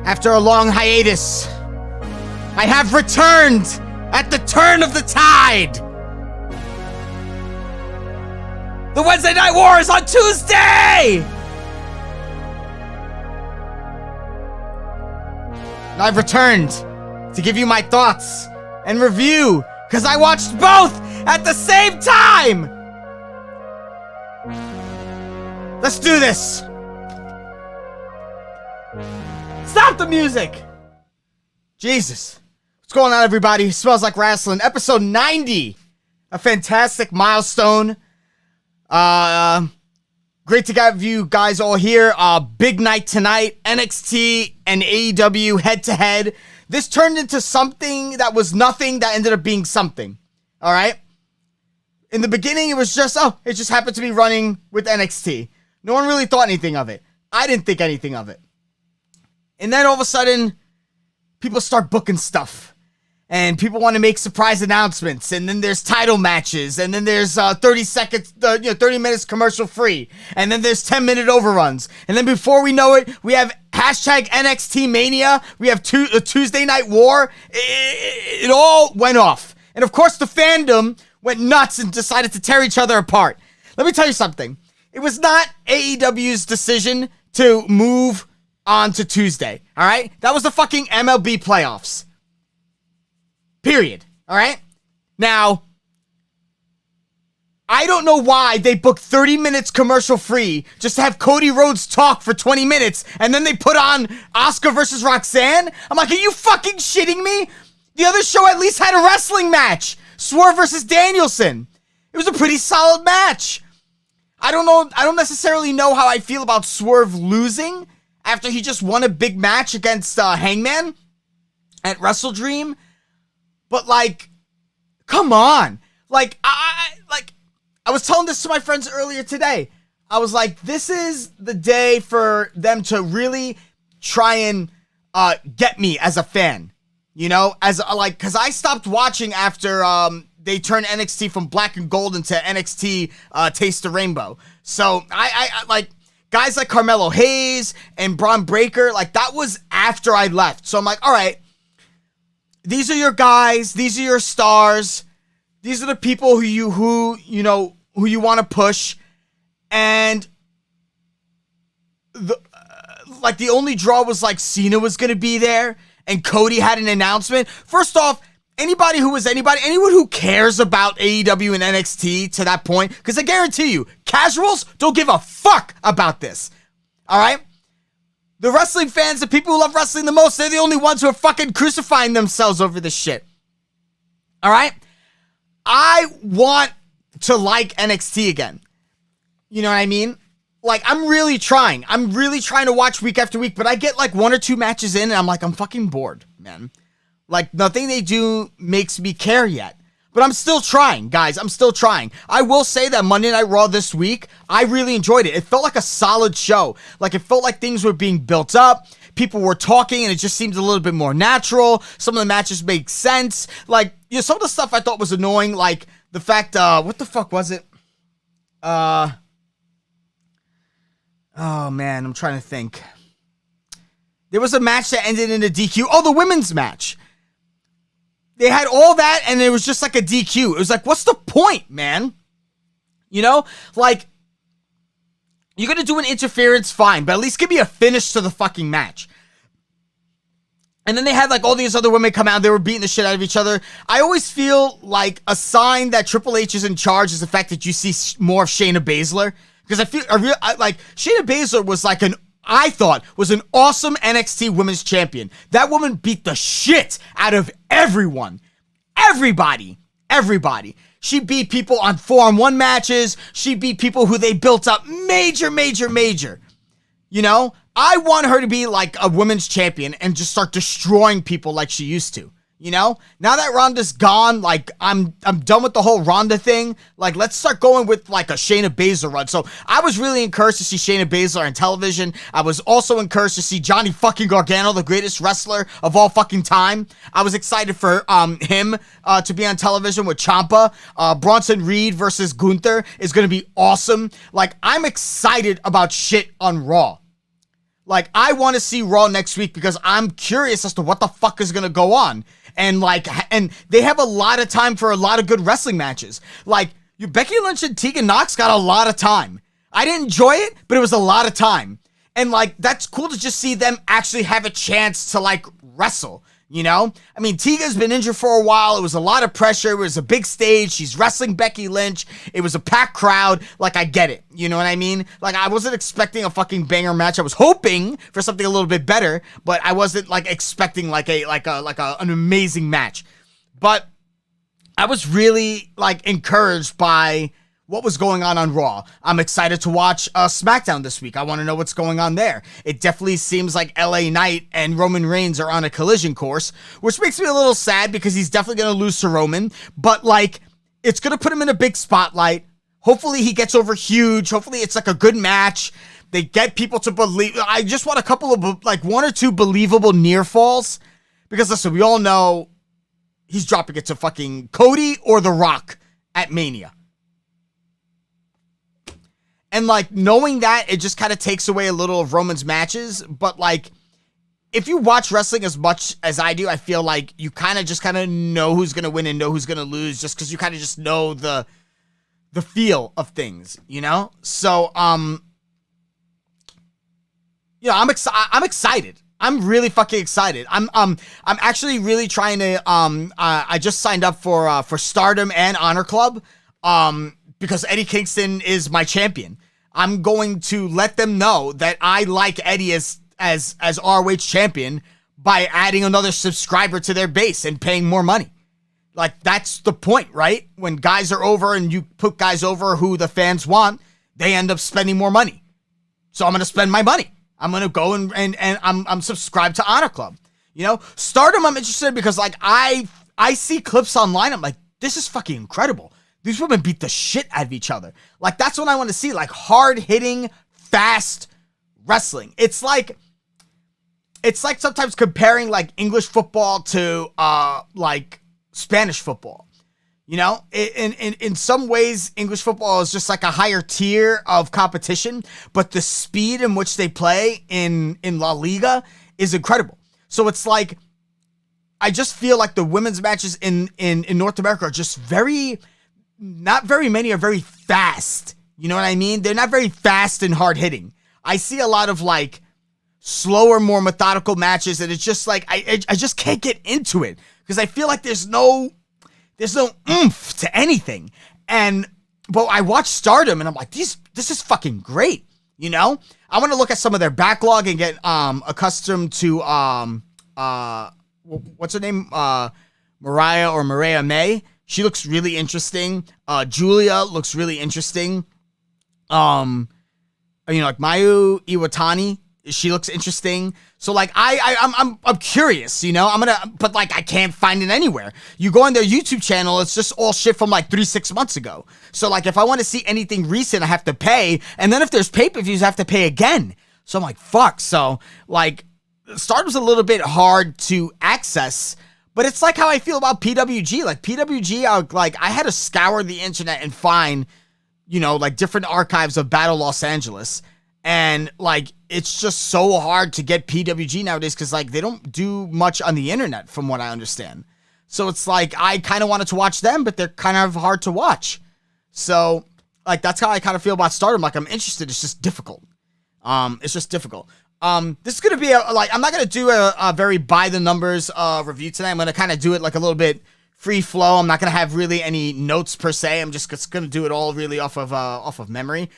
After a long hiatus, I have returned at the turn of the tide. The Wednesday Night War is on Tuesday! And I've returned to give you my thoughts and review, because I watched both at the same time! Let's do this! Stop the music! Jesus. What's going on, everybody? It smells like Wrasslin. Episode 90. A fantastic milestone. Great to have you guys all here. Big night tonight. NXT and AEW head to head. This turned into something that was nothing that ended up being something. All right? In the beginning, it was just, it just happened to be running with NXT. No one really thought anything of it. I didn't think anything of it. And then all of a sudden, people start booking stuff. And people want to make surprise announcements. And then there's title matches. And then there's 30 minutes commercial free. And then there's 10-minute overruns. And then before we know it, we have hashtag NXT Mania. We have a Tuesday Night War. It all went off. And of course, the fandom went nuts and decided to tear each other apart. Let me tell you something. It was not AEW's decision to move on to Tuesday, all right? That was the fucking MLB playoffs. Period, all right? Now, I don't know why they booked 30 minutes commercial free just to have Cody Rhodes talk for 20 minutes, and then they put on Asuka versus Roxanne? I'm like, are you fucking shitting me? The other show at least had a wrestling match. Swerve versus Danielson. It was a pretty solid match. I don't necessarily know how I feel about Swerve losing, after he just won a big match against Hangman at Wrestle Dream. But like, come on. Like, I was telling this to my friends earlier today. I was like, this is the day for them to really try and get me as a fan. You know, as like, because I stopped watching after they turned NXT from Black and Gold into NXT Taste the Rainbow. So I like guys like Carmelo Hayes and Braun Breaker. Like, that was after I left. So I'm like, all right, these are your guys. These are your stars. These are the people who you want to push. And the only draw was like Cena was going to be there and Cody had an announcement. First off, anyone who cares about AEW and NXT to that point, because I guarantee you, casuals don't give a fuck about this. All right? The wrestling fans, the people who love wrestling the most, they're the only ones who are fucking crucifying themselves over this shit. All right? I want to like NXT again. You know what I mean? Like, I'm really trying. I'm really trying to watch week after week, but I get like 1 or 2 matches in and I'm like, I'm fucking bored, man. Like, nothing they do makes me care yet. But I'm still trying, guys. I'm still trying. I will say that Monday Night Raw this week, I really enjoyed it. It felt like a solid show. Like, it felt like things were being built up. People were talking, and it just seemed a little bit more natural. Some of the matches make sense. Like, you know, some of the stuff I thought was annoying, like the fact, what the fuck was it? Oh, man, I'm trying to think. There was a match that ended in a DQ. Oh, the women's match. They had all that, and it was just like a DQ. It was like, what's the point, man? You know? Like, you're going to do an interference, fine, but at least give me a finish to the fucking match. And then they had, like, all these other women come out. They were beating the shit out of each other. I always feel like a sign that Triple H is in charge is the fact that you see more of Shayna Baszler. Because Shayna Baszler was like I thought was an awesome NXT Women's Champion. That woman beat the shit out of everyone. Everybody. She beat people on 4-on-1 matches. She beat people who they built up major. You know? I want her to be like a women's champion and just start destroying people like she used to. You know, now that Ronda's gone, like, I'm done with the whole Ronda thing. Like, let's start going with, like, a Shayna Baszler run. So, I was really encouraged to see Shayna Baszler on television. I was also encouraged to see Johnny fucking Gargano, the greatest wrestler of all fucking time. I was excited for him to be on television with Ciampa. Bronson Reed versus Gunther is going to be awesome. Like, I'm excited about shit on Raw. Like, I want to see Raw next week because I'm curious as to what the fuck is going to go on. And they have a lot of time for a lot of good wrestling matches. Like, Becky Lynch and Tegan Nox got a lot of time. I didn't enjoy it, but it was a lot of time. And, like, that's cool to just see them actually have a chance to, like, wrestle, you know? I mean, Tegan's been injured for a while. It was a lot of pressure. It was a big stage. She's wrestling Becky Lynch. It was a packed crowd. Like, I get it. You know what I mean? Like, I wasn't expecting a fucking banger match. I was hoping for something a little bit better, but I wasn't, like, expecting, an amazing match. But I was really, like, encouraged by what was going on Raw. I'm excited to watch SmackDown this week. I want to know what's going on there. It definitely seems like LA Knight and Roman Reigns are on a collision course, which makes me a little sad because he's definitely going to lose to Roman. But, like, it's going to put him in a big spotlight. Hopefully he gets over huge. Hopefully it's, like, a good match. They get people to believe. I just want a couple of, like, 1 or 2 believable near falls. Because, listen, we all know he's dropping it to fucking Cody or The Rock at Mania. And, like, knowing that, it just kind of takes away a little of Roman's matches. But, like, if you watch wrestling as much as I do, I feel like you kind of know who's going to win and know who's going to lose just because you kind of just know the feel of things, you know? So, you know, I'm excited. I'm really fucking excited. I'm actually really trying to, I just signed up for Stardom and Honor Club, because Eddie Kingston is my champion. I'm going to let them know that I like Eddie as ROH champion by adding another subscriber to their base and paying more money. Like, that's the point, right? When guys are over and you put guys over who the fans want, they end up spending more money. So I'm going to spend my money. I'm gonna go and I'm subscribed to Honor Club. You know, Stardom I'm interested because like I see clips online. I'm like, this is fucking incredible. These women beat the shit out of each other. Like that's what I want to see. Like hard hitting, fast wrestling. It's like sometimes comparing like English football to like Spanish football. You know, in some ways, English football is just like a higher tier of competition, but the speed in which they play in La Liga is incredible. So it's like, I just feel like the women's matches in North America are just not very many are very fast. You know what I mean? They're not very fast and hard hitting. I see a lot of like slower, more methodical matches, and it's just like, I just can't get into it because I feel like there's no oomph to anything. But I watch Stardom and I'm like, this is fucking great. You know, I want to look at some of their backlog and get accustomed to what's her name? Mariah May. She looks really interesting. Julia looks really interesting. You know, like Mayu Iwatani, she looks interesting. So like I'm curious, you know. But like I can't find it anywhere. You go on their YouTube channel, it's just all shit from like 3-6 months ago. So like if I want to see anything recent, I have to pay, and then if there's pay-per-views, I have to pay again. So I'm like, fuck. So like Stardom's a little bit hard to access, but it's like how I feel about PWG. Like PWG, I had to scour the internet and find, you know, like different archives of Battle Los Angeles. And like, it's just so hard to get PWG nowadays because like they don't do much on the internet from what I understand. So it's like, I kind of wanted to watch them, but they're kind of hard to watch. So like, that's how I kind of feel about Stardom. Like I'm interested. It's just difficult. It's just difficult. This is going to be I'm not going to do a very by the numbers review tonight. I'm going to kind of do it like a little bit free flow. I'm not going to have really any notes per se. I'm just going to do it all really off of memory.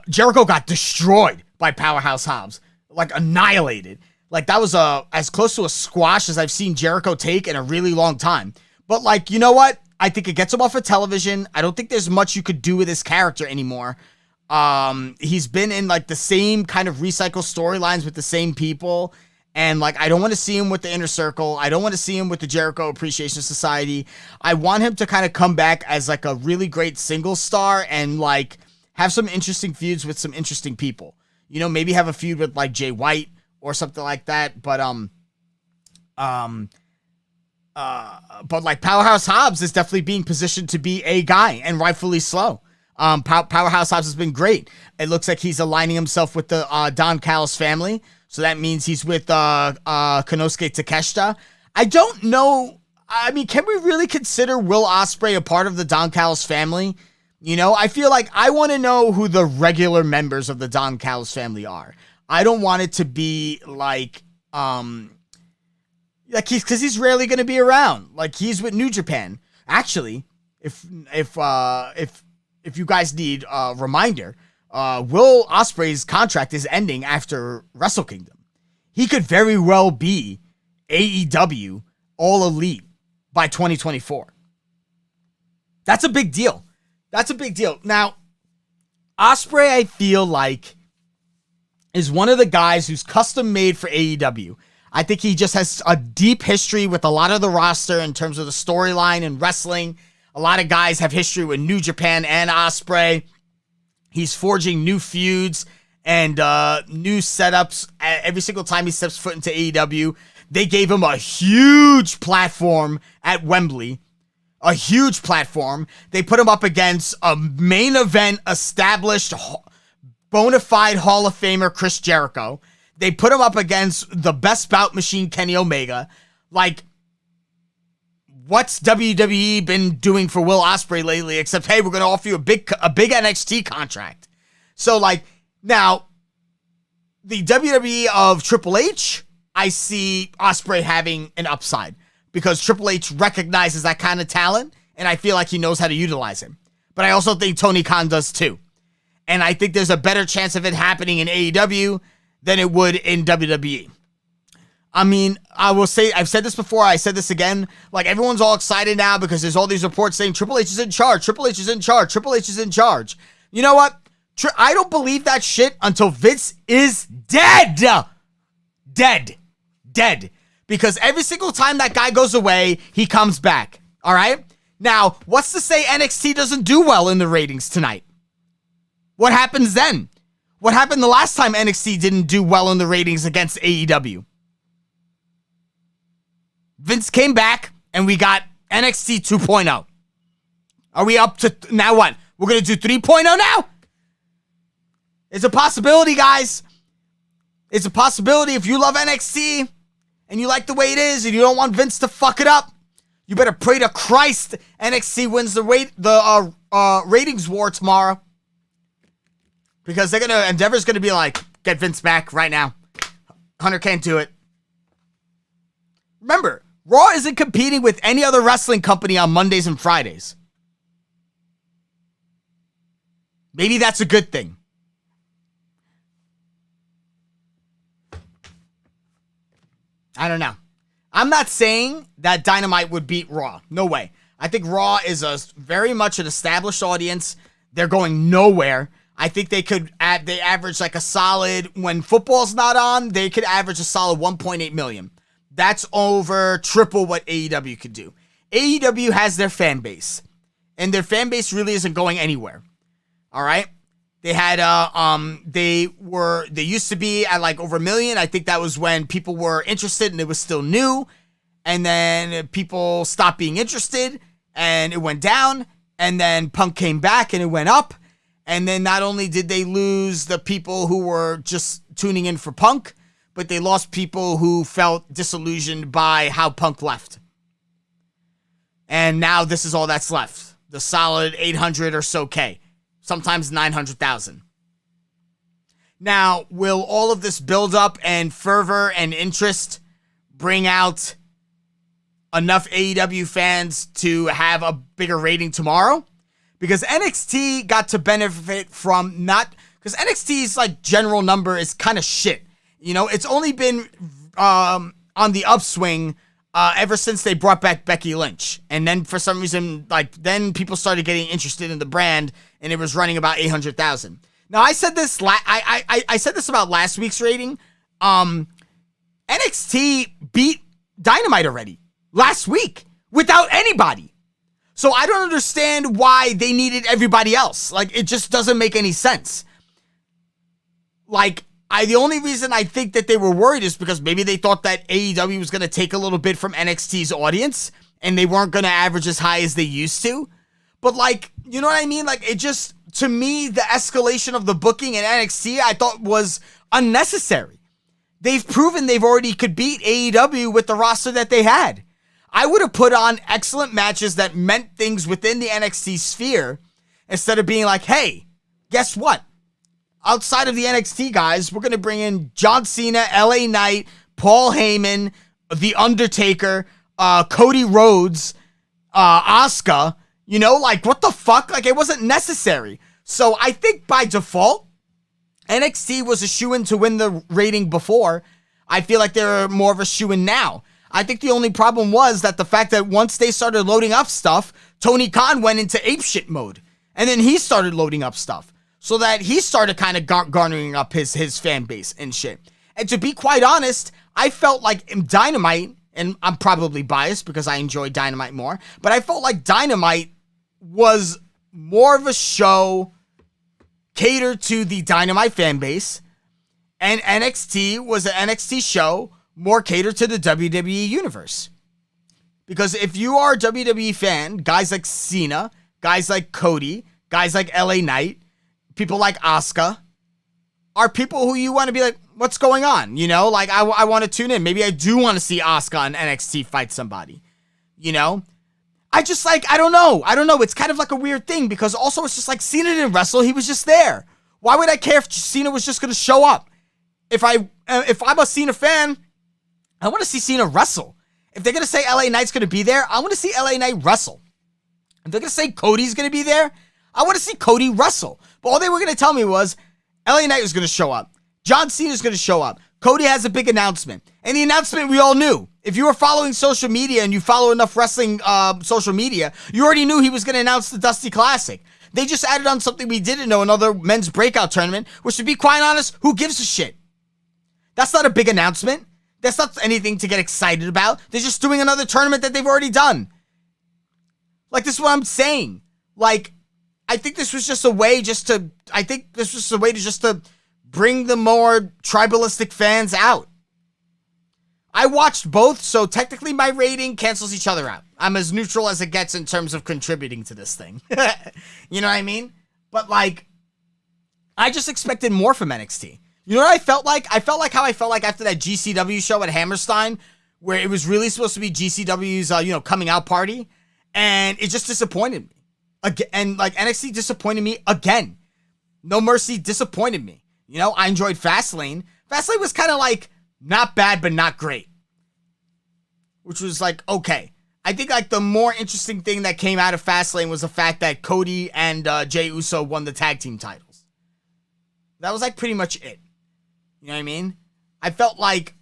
Jericho got destroyed by Powerhouse Hobbs, like annihilated. Like that was as close to a squash as I've seen Jericho take in a really long time. But like, you know what? I think it gets him off of television. I don't think there's much you could do with his character anymore. He's been in like the same kind of recycle storylines with the same people. And like, I don't want to see him with the Inner Circle. I don't want to see him with the Jericho Appreciation Society. I want him to kind of come back as like a really great single star and like have some interesting feuds with some interesting people. You know, maybe have a feud with like Jay White or something like that. But like Powerhouse Hobbs is definitely being positioned to be a guy, and rightfully so. Powerhouse Hobbs has been great. It looks like he's aligning himself with the Don Callis family. So that means he's with Konosuke Takeshita. I don't know. I mean, can we really consider Will Ospreay a part of the Don Callis family? You know, I feel like I want to know who the regular members of the Don Callis family are. I don't want it to be like he's rarely going to be around. Like he's with New Japan. Actually, if you guys need a reminder, Will Ospreay's contract is ending after Wrestle Kingdom. He could very well be AEW All Elite by 2024. That's a big deal. That's a big deal. Now, Ospreay, I feel like, is one of the guys who's custom made for AEW. I think he just has a deep history with a lot of the roster in terms of the storyline and wrestling. A lot of guys have history with New Japan and Ospreay. He's forging new feuds and new setups every single time he steps foot into AEW. They gave him a huge platform at Wembley. A huge platform. They put him up against a main event established bona fide Hall of Famer Chris Jericho. They put him up against the best bout machine Kenny Omega. Like, what's WWE been doing for Will Ospreay lately except, hey, we're going to offer you a big NXT contract. So, like, now, the WWE of Triple H, I see Ospreay having an upside because Triple H recognizes that kind of talent, and I feel like he knows how to utilize him. But I also think Tony Khan does too. And I think there's a better chance of it happening in AEW than it would in WWE. I mean, I will say, I've said this before, I said this again, like everyone's all excited now because there's all these reports saying Triple H is in charge, Triple H is in charge, Triple H is in charge. You know what? I don't believe that shit until Vince is dead. Dead. Because every single time that guy goes away, he comes back. All right? Now, what's to say NXT doesn't do well in the ratings tonight? What happens then? What happened the last time NXT didn't do well in the ratings against AEW? Vince came back and we got NXT 2.0. Are we up to, now what? We're going to do 3.0 now? It's a possibility, guys. It's a possibility. If you love NXT and you like the way it is and you don't want Vince to fuck it up, you better pray to Christ NXT wins the ratings war tomorrow. Because Endeavor's going to be like, get Vince back right now. Hunter can't do it. Remember, Raw isn't competing with any other wrestling company on Mondays and Fridays. Maybe that's a good thing. I don't know. I'm not saying that Dynamite would beat Raw. No way. I think Raw is very much an established audience. They're going nowhere. I think they average like a solid, when football's not on, they could average a solid 1.8 million. That's over triple what AEW could do. AEW has their fan base, and their fan base really isn't going anywhere. All right? They had they used to be at like over 1 million. I think that was when people were interested and it was still new. And then people stopped being interested and it went down. And then Punk came back and it went up. And then not only did they lose the people who were just tuning in for Punk, but they lost people who felt disillusioned by how Punk left. And now this is all that's left. The solid 800 or so K. Sometimes 900,000. Now, will all of this build up and fervor and interest bring out enough AEW fans to have a bigger rating tomorrow? Because NXT got to benefit from because NXT's like general number is kind of shit. You know, it's only been on the upswing ever since they brought back Becky Lynch. And then for some reason, then people started getting interested in the brand, and it was running about 800,000. Now, I said this I said this about last week's rating. NXT beat Dynamite already last week without anybody. So I don't understand why they needed everybody else. Like, it just doesn't make any sense. Like, the only reason I think that they were worried is because maybe they thought that AEW was going to take a little bit from NXT's audience and they weren't going to average as high as they used to. But, like, you know what I mean? Like, it just, to me, the escalation of the booking in NXT I thought was unnecessary. They've proven they've already could beat AEW with the roster that they had. I would have put on excellent matches that meant things within the NXT sphere instead of being like, hey, guess what? Outside of the NXT guys, we're going to bring in John Cena, LA Knight, Paul Heyman, The Undertaker, Cody Rhodes, Asuka. You know, like, what the fuck? Like, it wasn't necessary. So I think by default, NXT was a shoo-in to win the rating before. I feel like they're more of a shoo-in now. I think the only problem was that the fact that once they started loading up stuff, Tony Khan went into apeshit mode. And then he started loading up stuff. So that he started kind of garnering up his fan base and shit. And to be quite honest, I felt like Dynamite, and I'm probably biased because I enjoy Dynamite more, but I felt like Dynamite was more of a show catered to the Dynamite fan base, and NXT was an NXT show more catered to the WWE universe. Because if you are a WWE fan, guys like Cena, guys like Cody, guys like LA Knight, people like Asuka are people who you want to be like, what's going on? You know, like, I want to tune in. Maybe I do want to see Asuka on NXT fight somebody, you know? I just, like, I don't know. It's kind of like a weird thing because also it's just like Cena didn't wrestle. He was just there. Why would I care if Cena was just going to show up? If I'm a Cena fan, I want to see Cena wrestle. If they're going to say LA Knight's going to be there, I want to see LA Knight wrestle. If they're going to say Cody's going to be there, I want to see Cody wrestle. But all they were going to tell me was LA Knight was going to show up. John Cena's going to show up. Cody has a big announcement. And the announcement we all knew. If you were following social media and you follow enough wrestling social media, you already knew he was going to announce the Dusty Classic. They just added on something we didn't know, another men's breakout tournament, which, to be quite honest, who gives a shit? That's not a big announcement. That's not anything to get excited about. They're just doing another tournament that they've already done. Like, this is what I'm saying. Like, I think this was just a way to bring the more tribalistic fans out. I watched both, so technically my rating cancels each other out. I'm as neutral as it gets in terms of contributing to this thing. You know what I mean? But, like, I just expected more from NXT. You know what I felt like? I felt like how I felt like after that GCW show at Hammerstein, where it was really supposed to be GCW's, coming out party, and it just disappointed me. Again, and, like, NXT disappointed me again. No Mercy disappointed me. I enjoyed Wrasslin. Wrasslin was kind of, like, not bad, but not great. Which was, like, okay. I think, like, the more interesting thing that came out of Wrasslin was the fact that Cody and Jey Uso won the tag team titles. That was, like, pretty much it. You know what I mean? I felt like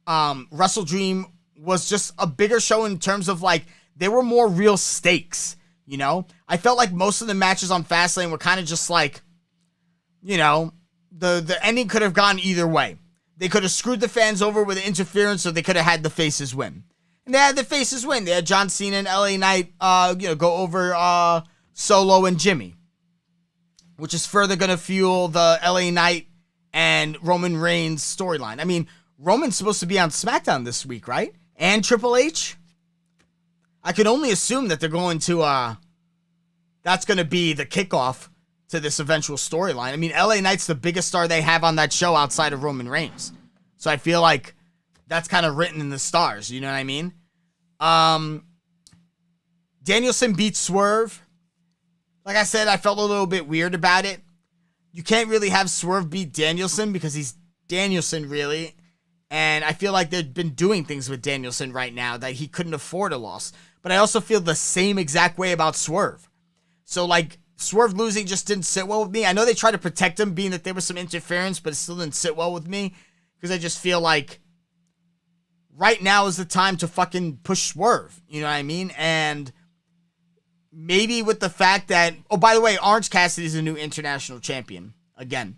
Wrestle Dream was just a bigger show in terms of, like, there were more real stakes, I felt like most of the matches on Fastlane were kind of just like, the ending could have gone either way. They could have screwed the fans over with interference, or they could have had the faces win. And they had the faces win. They had John Cena and LA Knight, go over Solo and Jimmy, which is further going to fuel the LA Knight and Roman Reigns storyline. I mean, Roman's supposed to be on SmackDown this week, right? And Triple H? I can only assume that they're going to, that's going to be the kickoff to this eventual storyline. I mean, LA Knight's the biggest star they have on that show outside of Roman Reigns. So I feel like that's kind of written in the stars, you know what I mean? Danielson beat Swerve. Like I said, I felt a little bit weird about it. You can't really have Swerve beat Danielson because he's Danielson, really. And I feel like they've been doing things with Danielson right now that he couldn't afford a loss. But I also feel the same exact way about Swerve. So, like, Swerve losing just didn't sit well with me. I know they tried to protect him, being that there was some interference, but it still didn't sit well with me. Because I just feel like right now is the time to fucking push Swerve. You know what I mean? And maybe with the fact that... Oh, by the way, Orange Cassidy is a new international champion. Again.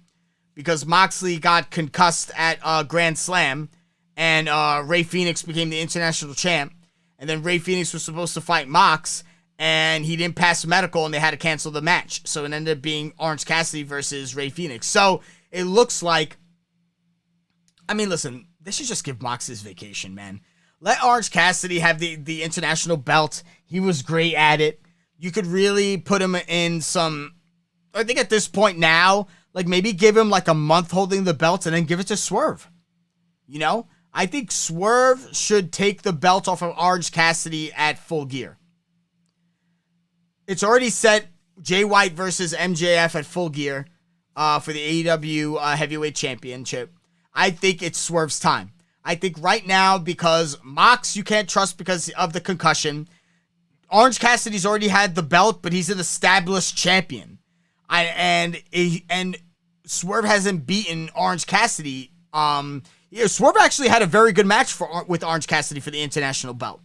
Because Moxley got concussed at Grand Slam. And Rey Fenix became the international champ. And then Rey Fenix was supposed to fight Mox. And he didn't pass medical, and they had to cancel the match. So it ended up being Orange Cassidy versus Rey Fenix. So it looks like... I mean, listen, they should just give Mox his vacation, man. Let Orange Cassidy have the international belt. He was great at it. You could really put him in some... I think at this point now, like, maybe give him like a month holding the belt and then give it to Swerve. I think Swerve should take the belt off of Orange Cassidy at Full Gear. It's already set Jay White versus MJF at Full Gear for the AEW Heavyweight Championship. I think it's Swerve's time. I think right now, because Mox you can't trust because of the concussion. Orange Cassidy's already had the belt, but he's an established champion. And Swerve hasn't beaten Orange Cassidy. Swerve actually had a very good match with Orange Cassidy for the international belt.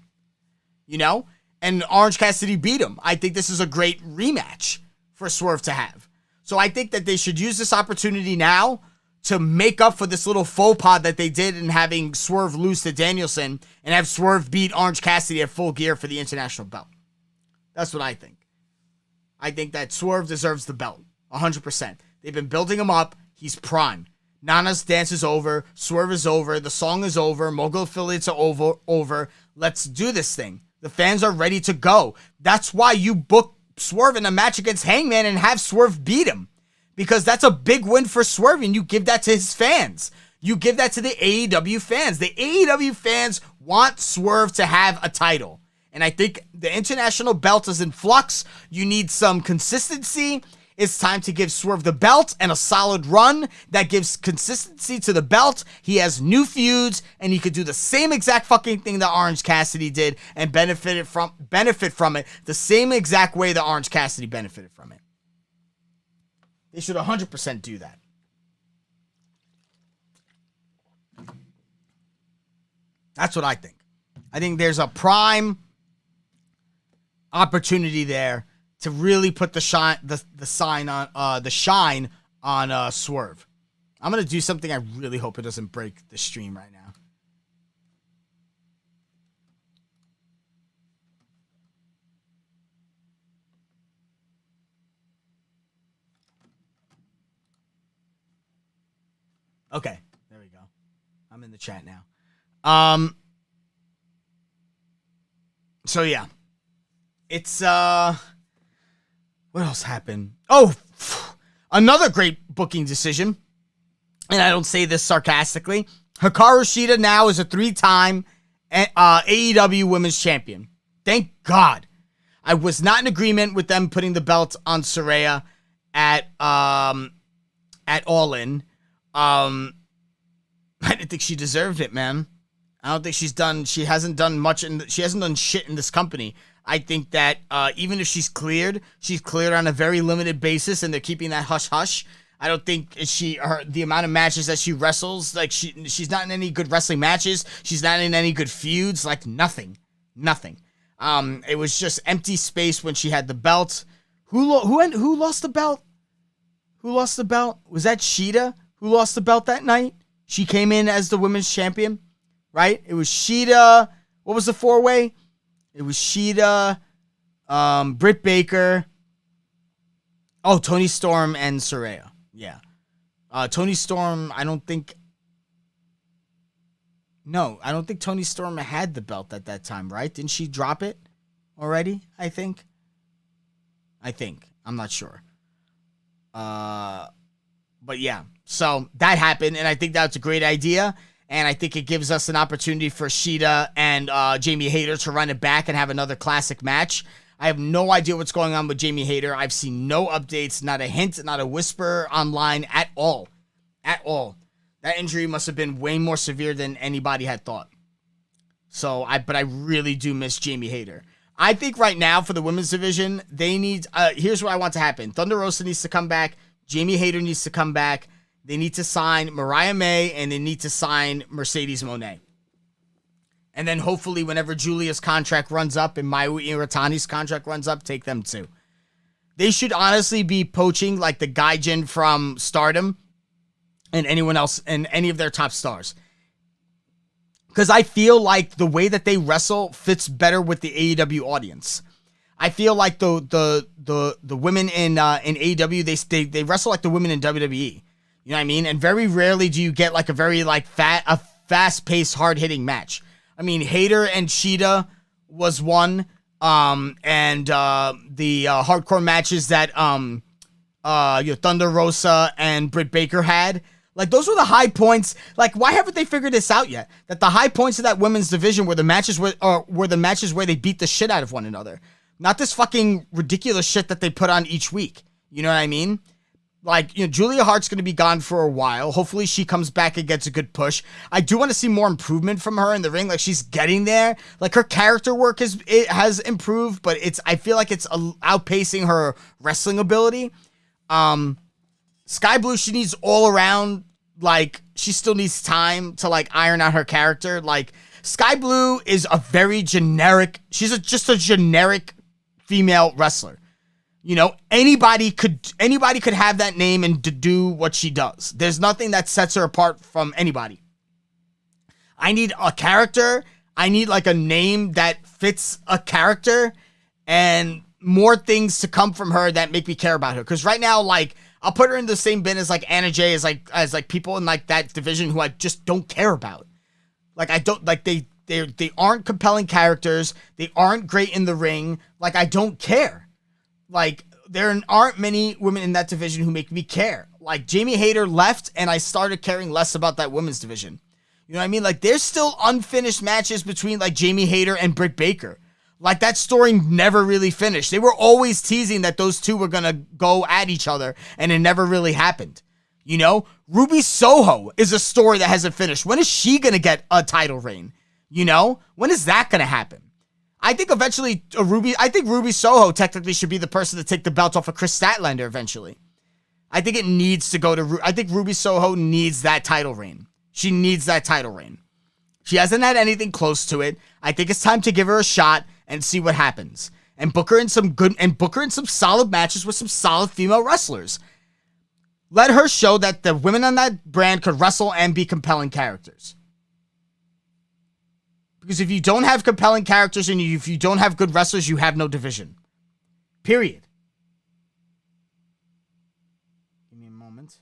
And Orange Cassidy beat him. I think this is a great rematch for Swerve to have. So I think that they should use this opportunity now to make up for this little faux pas that they did in having Swerve lose to Danielson and have Swerve beat Orange Cassidy at Full Gear for the international belt. That's what I think. I think that Swerve deserves the belt. 100%. They've been building him up. He's prime. Nana's dance is over. Swerve is over. The song is over. Mogul affiliates are over. Let's do this thing. The fans are ready to go. That's why you book Swerve in a match against Hangman and have Swerve beat him. Because that's a big win for Swerve, and you give that to his fans. You give that to the AEW fans. The AEW fans want Swerve to have a title. And I think the international belt is in flux. You need some consistency. It's time to give Swerve the belt and a solid run that gives consistency to the belt. He has new feuds, and he could do the same exact fucking thing that Orange Cassidy did and benefit from it the same exact way that Orange Cassidy benefited from it. They should 100% do that. That's what I think. I think there's a prime opportunity there to really put the shine on Swerve. I'm gonna do something I really hope it doesn't break the stream right now. Okay, there we go. I'm in the chat now. So yeah. It's what else happened? Oh, another great booking decision. And I don't say this sarcastically. Hikaru Shida now is a 3-time AEW Women's Champion. Thank God. I was not in agreement with them putting the belt on Saraya at All In. I didn't think she deserved it, man. I don't think she hasn't done much, she hasn't done shit in this company. I think that even if she's cleared on a very limited basis, and they're keeping that hush-hush. I don't think the amount of matches that she wrestles, like she's not in any good wrestling matches. She's not in any good feuds, like nothing. It was just empty space when she had the belt. Who lost the belt? Who lost the belt? Was that Shida who lost the belt that night? She came in as the women's champion, right? It was Shida. What was the 4-way? It was Shida, Britt Baker. Oh, Toni Storm and Saraya. Yeah. Toni Storm, I don't think Toni Storm had the belt at that time, right? Didn't she drop it already, I think? I'm not sure. But yeah. So that happened, and I think that's a great idea. And I think it gives us an opportunity for Shida and Jamie Hayter to run it back and have another classic match. I have no idea what's going on with Jamie Hayter. I've seen no updates, not a hint, not a whisper online at all. At all. That injury must have been way more severe than anybody had thought. But I really do miss Jamie Hayter. I think right now for the women's division, they need, here's what I want to happen. Thunder Rosa needs to come back. Jamie Hayter needs to come back. They need to sign Mariah May, and they need to sign Mercedes Moné. And then hopefully whenever Julia's contract runs up and Mayu Iwatani's contract runs up, take them too. They should honestly be poaching like the Gaijin from Stardom and anyone else and any of their top stars. Because I feel like the way that they wrestle fits better with the AEW audience. I feel like the women in AEW, they wrestle like the women in WWE. You know what I mean? And very rarely do you get like a very like fast-paced, hard-hitting match. I mean, Hayter and Shida was one, and the hardcore matches that Thunder Rosa and Britt Baker had, like those were the high points. Like, why haven't they figured this out yet? That the high points of that women's division were the matches where they beat the shit out of one another, not this fucking ridiculous shit that they put on each week. You know what I mean? Like, Julia Hart's going to be gone for a while. Hopefully she comes back and gets a good push. I do want to see more improvement from her in the ring. Like, she's getting there. Like, her character work has improved, but I feel like it's outpacing her wrestling ability. Sky Blue, she needs all around, like, she still needs time to, like, iron out her character. Like, Sky Blue is a very generic, just a generic female wrestler. Anybody could have that name and do what she does. There's nothing that sets her apart from anybody. I need a character. I need like a name that fits a character and more things to come from her that make me care about her. Because right now, like, I'll put her in the same bin as like Anna Jay, as people in like that division who I just don't care about. Like, I don't like they aren't compelling characters. They aren't great in the ring. Like, I don't care. Like, there aren't many women in that division who make me care. Like, Jamie Hayter left, and I started caring less about that women's division. You know what I mean? Like, there's still unfinished matches between, like, Jamie Hayter and Britt Baker. Like, that story never really finished. They were always teasing that those two were going to go at each other, and it never really happened. Ruby Soho is a story that hasn't finished. When is she going to get a title reign? When is that going to happen? I think eventually Ruby Soho technically should be the person to take the belt off of Chris Statlander eventually. I think it needs to go to, I think Ruby Soho needs that title reign. She needs that title reign. She hasn't had anything close to it. I think it's time to give her a shot and see what happens. and book her in some solid matches with some solid female wrestlers. Let her show that the women on that brand could wrestle and be compelling characters. Because if you don't have compelling characters and if you don't have good wrestlers, you have no division. Period. Give me a moment.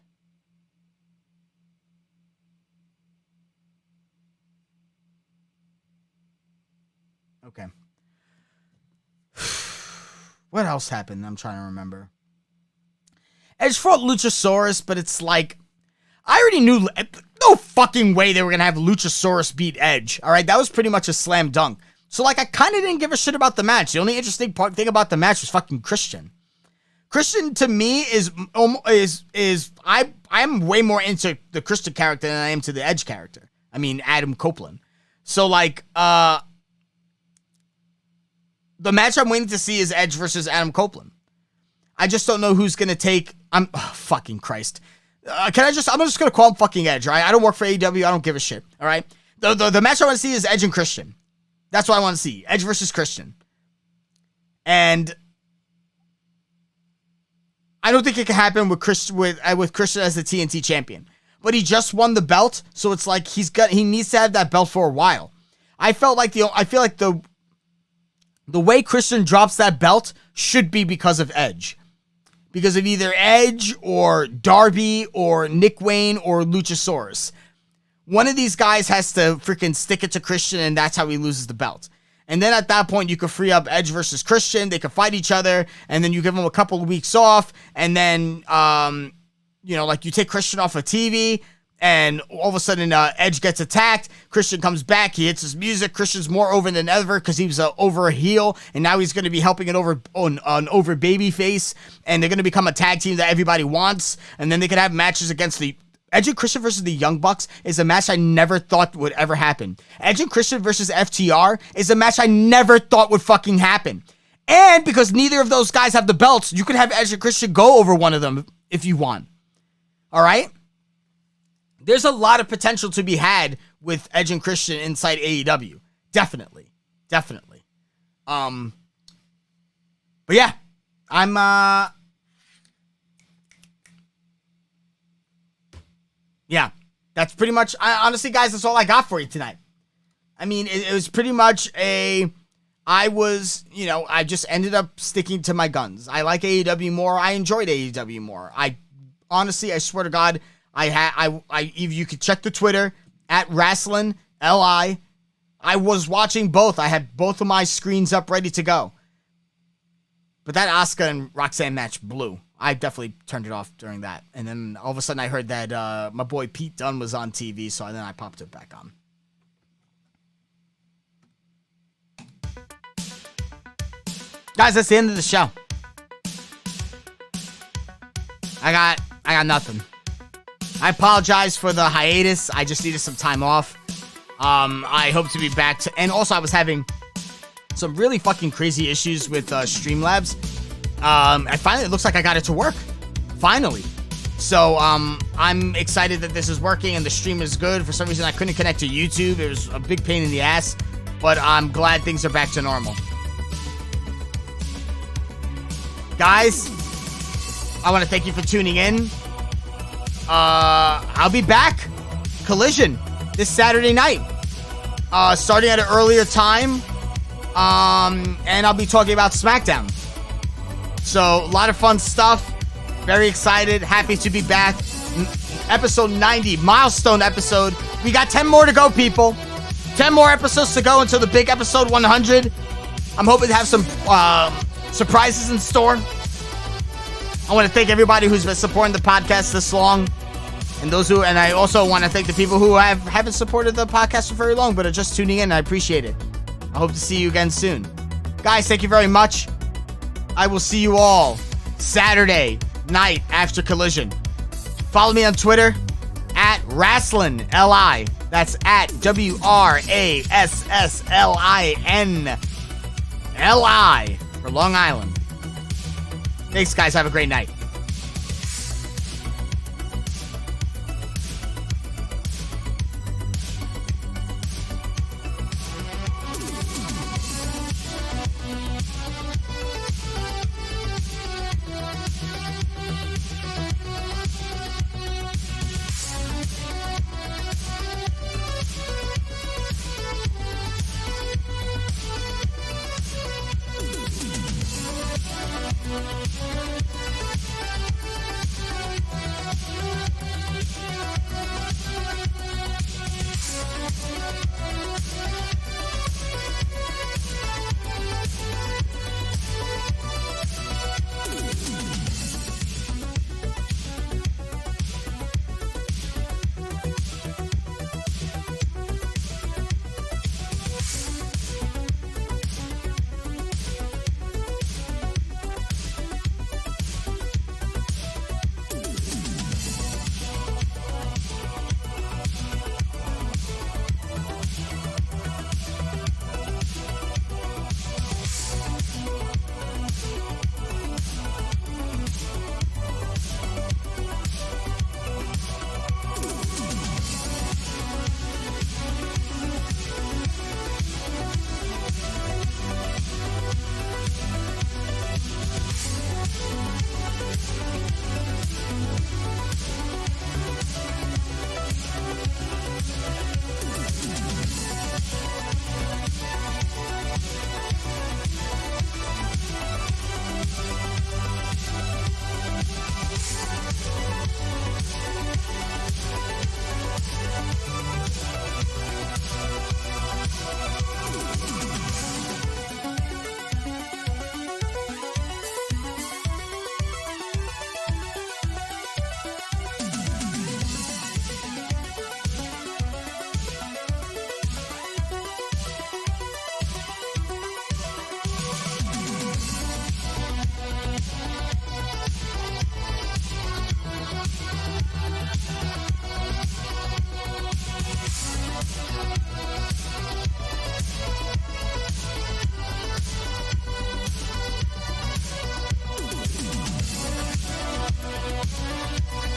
Okay. What else happened? I'm trying to remember. Edge fought Luchasaurus, but it's like, I already knew, no fucking way they were going to have Luchasaurus beat Edge. All right, that was pretty much a slam dunk. So, like, I kind of didn't give a shit about the match. The only interesting thing about the match was fucking Christian. Christian, to me, I'm way more into the Christian character than I am to the Edge character. I mean, Adam Copeland. So, like, the match I'm waiting to see is Edge versus Adam Copeland. I just don't know who's going to take... fucking Christ. I'm just going to call him fucking Edge, all right? I don't work for AEW. I don't give a shit, all right? The match I want to see is Edge and Christian. That's what I want to see. Edge versus Christian. And I don't think it can happen with Christian as the TNT champion. But he just won the belt, so it's like he needs to have that belt for a while. I feel like the way Christian drops that belt should be because of Edge. Because of either Edge or Darby or Nick Wayne or Luchasaurus. One of these guys has to freaking stick it to Christian, and that's how he loses the belt. And then at that point, you could free up Edge versus Christian. They could fight each other, and then you give them a couple of weeks off, and then, like you take Christian off of TV, and all of a sudden Edge gets attacked. Christian comes back. He hits his music. Christian's more over than ever because he was over a heel, and now he's going to be helping an over baby face, and they're going to become a tag team that everybody wants, and then they could have matches against the Edge and Christian versus the Young Bucks is a match I never thought would ever happen. Edge and Christian versus FTR is a match I never thought would fucking happen. And because neither of those guys have the belts, you could have Edge and Christian go over one of them if you want. All right? There's a lot of potential to be had with Edge and Christian inside AEW. Definitely. But yeah, yeah, that's pretty much, honestly, guys, that's all I got for you tonight. I mean, it was pretty much I just ended up sticking to my guns. I like AEW more. I enjoyed AEW more. I swear to God, if you could check the Twitter at Wrasslin, LI. I was watching both. I had both of my screens up ready to go. But that Asuka and Roxanne match blew. I definitely turned it off during that. And then all of a sudden I heard that my boy Pete Dunne was on TV, so then I popped it back on. Guys, that's the end of the show. I got nothing. I apologize for the hiatus. I just needed some time off. I hope to be back and also I was having some really fucking crazy issues with Streamlabs. It looks like I got it to work. Finally. So, I'm excited that this is working and the stream is good. For some reason, I couldn't connect to YouTube. It was a big pain in the ass, but I'm glad things are back to normal. Guys, I want to thank you for tuning in. I'll be back. Collision this Saturday night. Starting at an earlier time. And I'll be talking about SmackDown. So, a lot of fun stuff. Very excited. Happy to be back. Episode 90. Milestone episode. We got 10 more to go, people. 10 more episodes to go until the big episode 100. I'm hoping to have some surprises in store. I want to thank everybody who's been supporting the podcast this long. And I also want to thank the people who haven't supported the podcast for very long, but are just tuning in. I appreciate it. I hope to see you again soon. Guys, thank you very much. I will see you all Saturday night after Collision. Follow me on Twitter at Wrasslin, L-I. That's at WRASSLIN, L-I for Long Island. Thanks, guys. Have a great night.